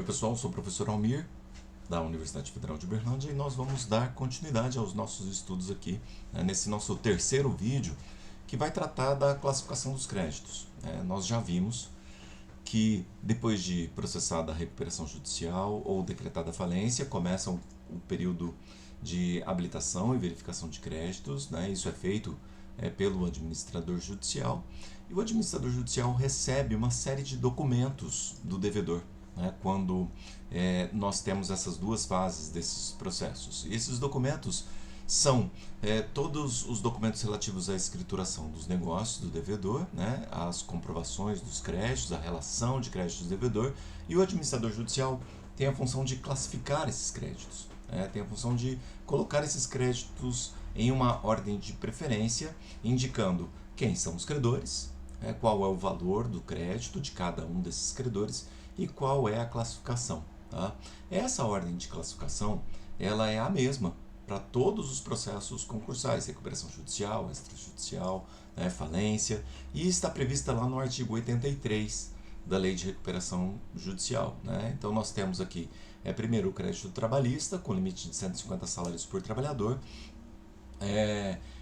Oi pessoal, sou o professor Almir, da Universidade Federal de Uberlândia, e nós vamos dar continuidade aos nossos estudos aqui, nesse nosso terceiro vídeo, que vai tratar da classificação dos créditos. Nós já vimos que depois de processada a recuperação judicial ou decretada a falência, começa o período de habilitação e verificação de créditos. Isso é feito pelo administrador judicial, e o administrador judicial recebe uma série de documentos do devedor, quando nós temos essas duas fases desses processos. E esses documentos são todos os documentos relativos à escrituração dos negócios do devedor, as comprovações dos créditos, a relação de créditos do devedor, e o administrador judicial tem a função de classificar esses créditos, tem a função de colocar esses créditos em uma ordem de preferência, indicando quem são os credores, qual é o valor do crédito de cada um desses credores e qual é a classificação. Essa ordem de classificação ela é a mesma para todos os processos concursais, recuperação judicial, extrajudicial, falência, e está prevista lá no artigo 83 da Lei de Recuperação Judicial. Então nós temos aqui, primeiro, o crédito trabalhista, com limite de 150 salários por trabalhador,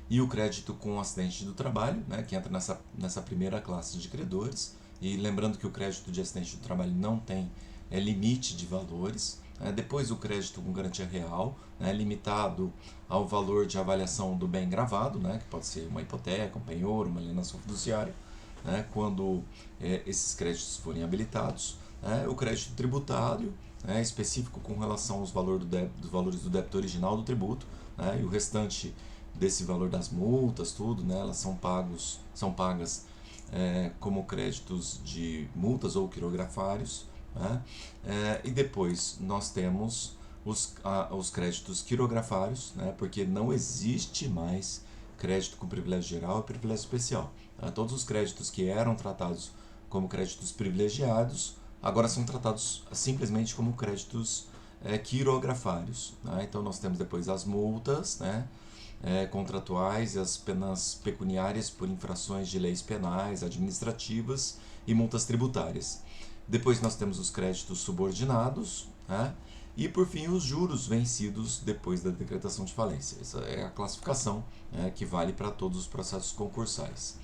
e o crédito com acidente do trabalho, que entra nessa primeira classe de credores. E lembrando que o crédito de acidente do trabalho não tem limite de valores. Depois o crédito com garantia real, limitado ao valor de avaliação do bem gravado, que pode ser uma hipoteca, um penhor, uma alienação fiduciária, quando esses créditos forem habilitados. O crédito tributário, específico com relação aos valores do débito original do tributo, e o restante desse valor das multas, tudo, elas são pagas como créditos de multas ou quirografários. E depois nós temos os créditos quirografários, porque não existe mais crédito com privilégio geral e privilégio especial. Todos os créditos que eram tratados como créditos privilegiados agora são tratados simplesmente como créditos quirografários. Então nós temos depois as multas, contratuais e as penas pecuniárias por infrações de leis penais, administrativas e multas tributárias. Depois nós temos os créditos subordinados, e por fim os juros vencidos depois da decretação de falência. Essa é a classificação que vale para todos os processos concursais.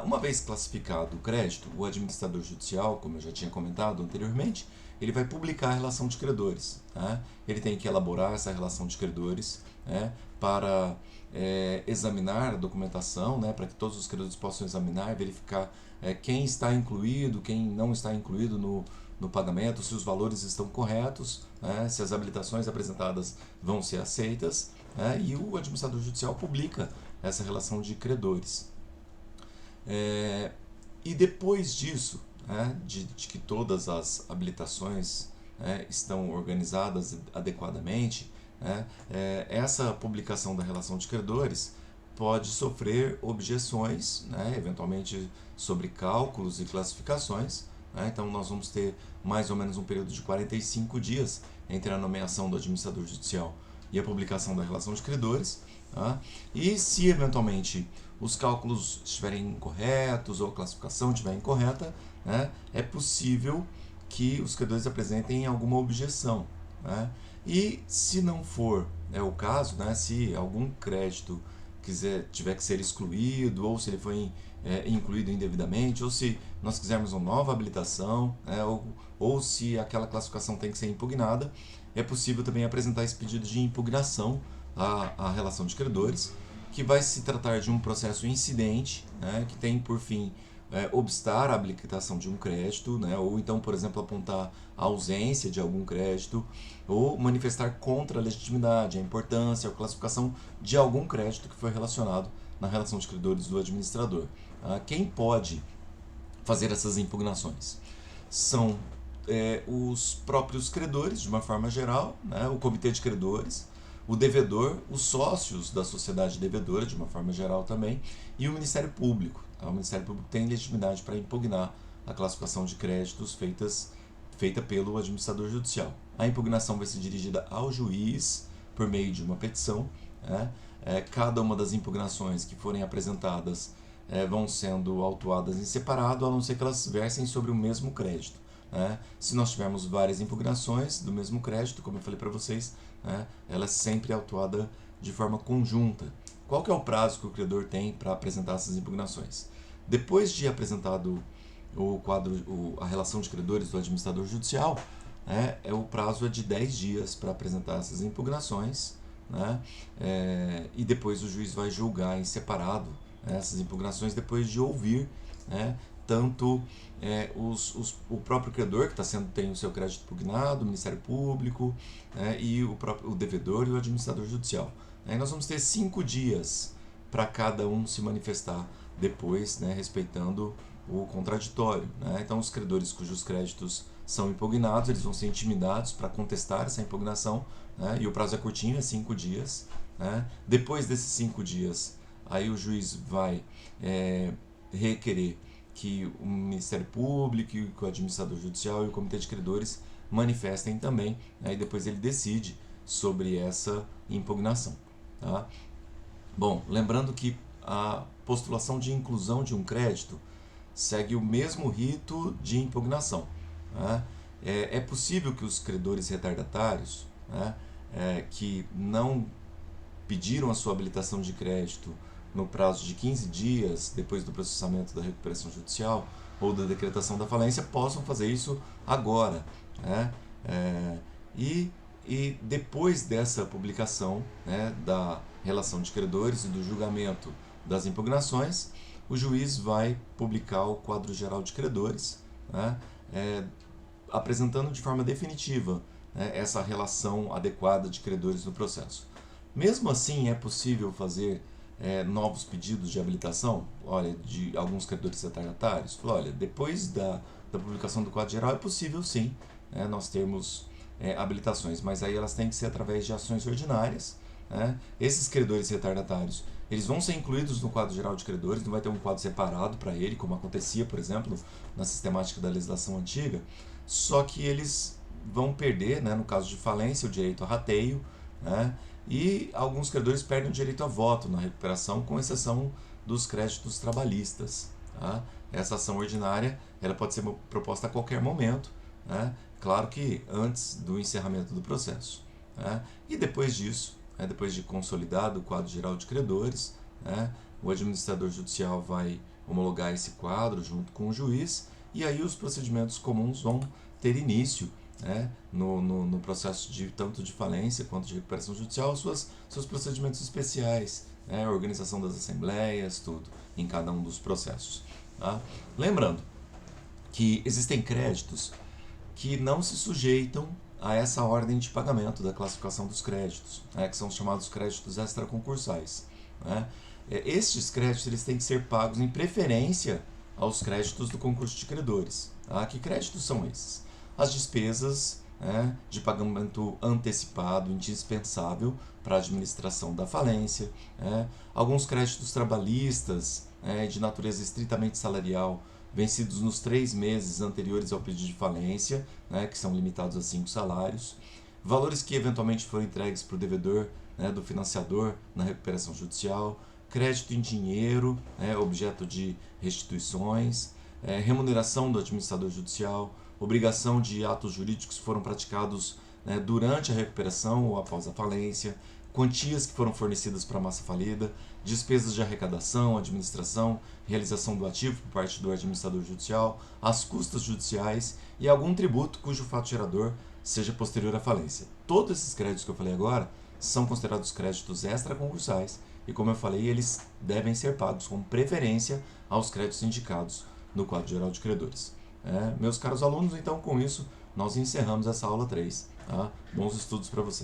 Uma vez classificado o crédito, o administrador judicial, como eu já tinha comentado anteriormente, ele vai publicar a relação de credores. Ele tem que elaborar essa relação de credores para examinar a documentação, para que todos os credores possam examinar, verificar quem está incluído, quem não está incluído no pagamento, se os valores estão corretos, se as habilitações apresentadas vão ser aceitas, e o administrador judicial publica essa relação de credores. E depois disso, de que todas as habilitações estão organizadas adequadamente, essa publicação da relação de credores pode sofrer objeções, eventualmente sobre cálculos e classificações. Então nós vamos ter mais ou menos um período de 45 dias entre a nomeação do administrador judicial e a publicação da relação de credores. E se eventualmente os cálculos estiverem incorretos ou a classificação estiver incorreta, é possível que os credores apresentem alguma objeção. E se não for o caso, se algum crédito tiver que ser excluído, ou se ele foi incluído indevidamente, ou se nós quisermos uma nova habilitação, ou se aquela classificação tem que ser impugnada, é possível também apresentar esse pedido de impugnação à relação de credores, que vai se tratar de um processo incidente, que tem por fim obstar a habilitação de um crédito, ou então, por exemplo, apontar a ausência de algum crédito, ou manifestar contra a legitimidade, a importância, a classificação de algum crédito que foi relacionado na relação de credores do administrador. Quem pode fazer essas impugnações? São os próprios credores, de uma forma geral, o comitê de credores, o devedor, os sócios da sociedade devedora, de uma forma geral também, e o Ministério Público. O Ministério Público tem legitimidade para impugnar a classificação de créditos feita pelo administrador judicial. A impugnação vai ser dirigida ao juiz por meio de uma petição. Cada uma das impugnações que forem apresentadas vão sendo autuadas em separado, a não ser que elas versem sobre o mesmo crédito. né? Se nós tivermos várias impugnações do mesmo crédito, como eu falei para vocês, né, ela é sempre autuada de forma conjunta. Qual que é o prazo que o credor tem para apresentar essas impugnações? Depois de apresentado o quadro, a relação de credores do administrador judicial, né, o prazo é de 10 dias para apresentar essas impugnações, né, e depois o juiz vai julgar em separado, né, essas impugnações depois de ouvir, né, tanto o próprio credor, que tem o seu crédito impugnado, o Ministério Público, né, e o devedor e o administrador judicial. Aí nós vamos ter 5 dias para cada um se manifestar depois, né, respeitando o contraditório, né? Então, os credores cujos créditos são impugnados, eles vão ser intimidados para contestar essa impugnação, né? E o prazo é curtinho, é 5 dias. Né? Depois desses 5 dias, aí o juiz vai requerer que o Ministério Público, que o administrador judicial e o Comitê de Credores manifestem também, né? E depois ele decide sobre essa impugnação. Tá? Bom, lembrando que a postulação de inclusão de um crédito segue o mesmo rito de impugnação. Né? É possível que os credores retardatários, né, que não pediram a sua habilitação de crédito no prazo de 15 dias depois do processamento da recuperação judicial ou da decretação da falência, possam fazer isso agora. Né? E depois dessa publicação, né, da relação de credores e do julgamento das impugnações, o juiz vai publicar o quadro geral de credores, né, apresentando de forma definitiva, né, essa relação adequada de credores no processo. Mesmo assim, é possível fazer novos pedidos de habilitação, olha, de alguns credores retardatários. Olha, depois da publicação do quadro geral é possível sim, né, nós termos habilitações, mas aí elas têm que ser através de ações ordinárias. Né? Esses credores retardatários, eles vão ser incluídos no quadro geral de credores, não vai ter um quadro separado para ele, como acontecia, por exemplo, na sistemática da legislação antiga, só que eles vão perder, né, no caso de falência, o direito a rateio, né, e alguns credores perdem o direito a voto na recuperação, com exceção dos créditos trabalhistas. Tá? Essa ação ordinária ela pode ser proposta a qualquer momento, né, claro que antes do encerramento do processo. Né, e depois disso, depois de consolidado o quadro geral de credores, né, o administrador judicial vai homologar esse quadro junto com o juiz, e aí os procedimentos comuns vão ter início, né, no processo tanto de falência quanto de recuperação judicial, seus procedimentos especiais, né, a organização das assembleias, tudo, em cada um dos processos. Tá? Lembrando que existem créditos que não se sujeitam a essa ordem de pagamento da classificação dos créditos, né, que são chamados créditos extraconcursais. Né? Estes créditos eles têm que ser pagos em preferência aos créditos do concurso de credores. Tá? Que créditos são esses? As despesas, né, de pagamento antecipado indispensável para a administração da falência, né? Alguns créditos trabalhistas, né, de natureza estritamente salarial, vencidos nos 3 meses anteriores ao pedido de falência, né, que são limitados a 5 salários, valores que eventualmente foram entregues para o devedor, né, do financiador na recuperação judicial, crédito em dinheiro, né, objeto de restituições, remuneração do administrador judicial, obrigação de atos jurídicos que foram praticados, né, durante a recuperação ou após a falência, quantias que foram fornecidas para a massa falida, despesas de arrecadação, administração, realização do ativo por parte do administrador judicial, as custas judiciais e algum tributo cujo fato gerador seja posterior à falência. Todos esses créditos que eu falei agora são considerados créditos extraconcursais e, como eu falei, eles devem ser pagos com preferência aos créditos indicados no quadro geral de credores. Meus caros alunos, então com isso nós encerramos essa aula 3. Tá? Bons estudos para vocês.